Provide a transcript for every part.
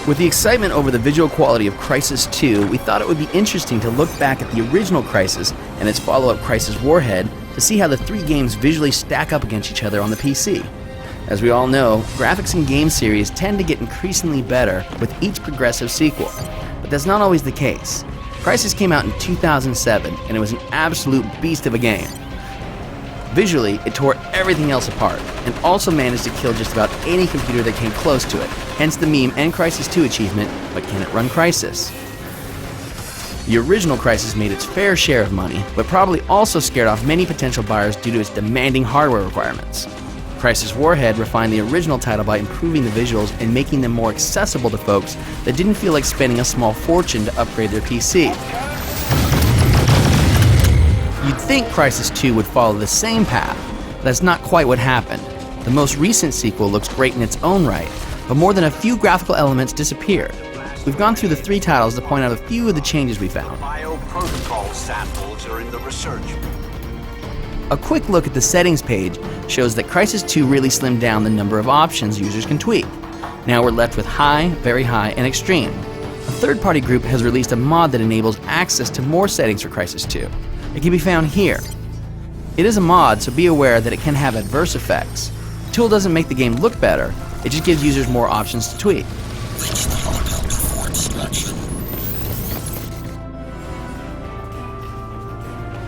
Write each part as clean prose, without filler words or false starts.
With the excitement over the visual quality of Crysis 2, we thought it would be interesting to look back at the original Crysis and its follow-up Crysis Warhead to see how the three games visually stack up against each other on the PC. As we all know, graphics in game series tend to get increasingly better with each progressive sequel, but that's not always the case. Crysis came out in 2007, and it was an absolute beast of a game. Visually, it tore everything else apart, and also managed to kill just about any computer that came close to it, hence the meme and Crysis 2 achievement, but can it run Crysis? The original Crysis made its fair share of money, but probably also scared off many potential buyers due to its demanding hardware requirements. Crysis Warhead refined the original title by improving the visuals and making them more accessible to folks that didn't feel like spending a small fortune to upgrade their PC. You'd think Crysis 2 would follow the same path, but that's not quite what happened. The most recent sequel looks great in its own right, but more than a few graphical elements disappeared. We've gone through the three titles to point out a few of the changes we found. Bioprotocol samples are in the research. A quick look at the settings page shows that Crysis 2 really slimmed down the number of options users can tweak. Now we're left with high, very high, and extreme. A third-party group has released a mod that enables access to more settings for Crysis 2. It can be found here. It is a mod, so be aware that it can have adverse effects. The tool doesn't make the game look better, it just gives users more options to tweak.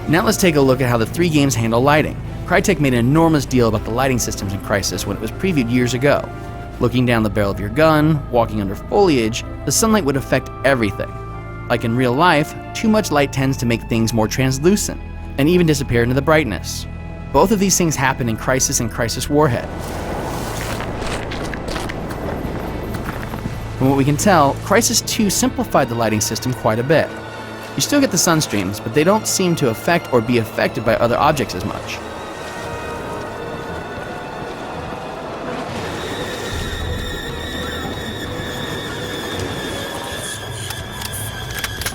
Now let's take a look at how the three games handle lighting. Crytek made an enormous deal about the lighting systems in Crysis when it was previewed years ago. Looking down the barrel of your gun, walking under foliage, the sunlight would affect everything. Like in real life, too much light tends to make things more translucent, and even disappear into the brightness. Both of these things happen in Crysis and Crysis Warhead. From what we can tell, Crysis 2 simplified the lighting system quite a bit. You still get the sun streams, but they don't seem to affect or be affected by other objects as much.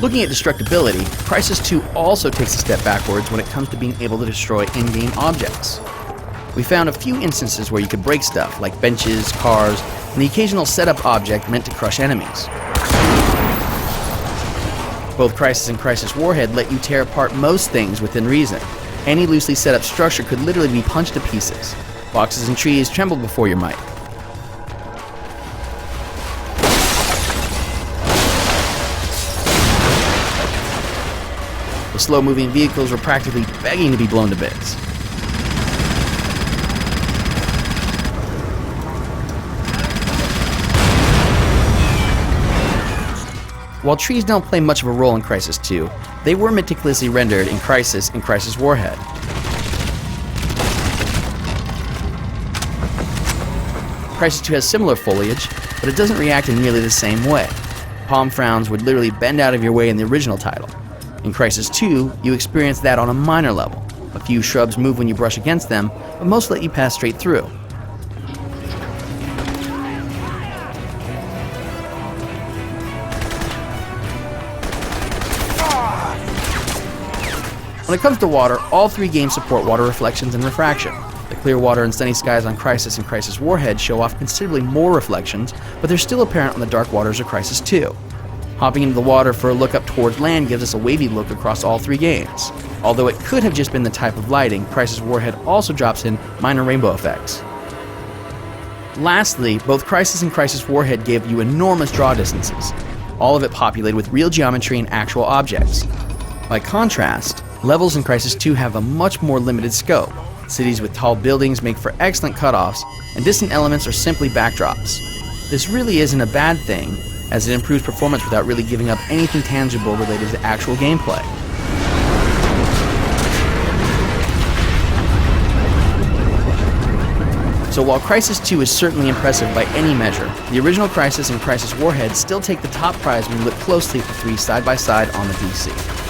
Looking at destructibility, Crysis 2 also takes a step backwards when it comes to being able to destroy in-game objects. We found a few instances where you could break stuff, like benches, cars, and the occasional setup object meant to crush enemies. Both Crysis and Crysis Warhead let you tear apart most things within reason. Any loosely set up structure could literally be punched to pieces. Boxes and trees trembled before your might. The slow-moving vehicles were practically begging to be blown to bits. While trees don't play much of a role in Crysis 2, they were meticulously rendered in Crysis and Crysis Warhead. Crysis 2 has similar foliage, but it doesn't react in nearly the same way. Palm fronds would literally bend out of your way in the original title. In Crysis 2, you experience that on a minor level. A few shrubs move when you brush against them, but most let you pass straight through. When it comes to water, all three games support water reflections and refraction. The clear water and sunny skies on Crysis and Crysis Warhead show off considerably more reflections, but they're still apparent on the dark waters of Crysis 2. Hopping into the water for a look up towards land gives us a wavy look across all three games. Although it could have just been the type of lighting, Crysis Warhead also drops in minor rainbow effects. Lastly, both Crysis and Crysis Warhead gave you enormous draw distances, all of it populated with real geometry and actual objects. By contrast, levels in Crysis 2 have a much more limited scope. Cities with tall buildings make for excellent cutoffs, and distant elements are simply backdrops. This really isn't a bad thing, as it improves performance without really giving up anything tangible related to actual gameplay. So while Crysis 2 is certainly impressive by any measure, the original Crysis and Crysis Warhead still take the top prize when you look closely at the three side by side on the PC.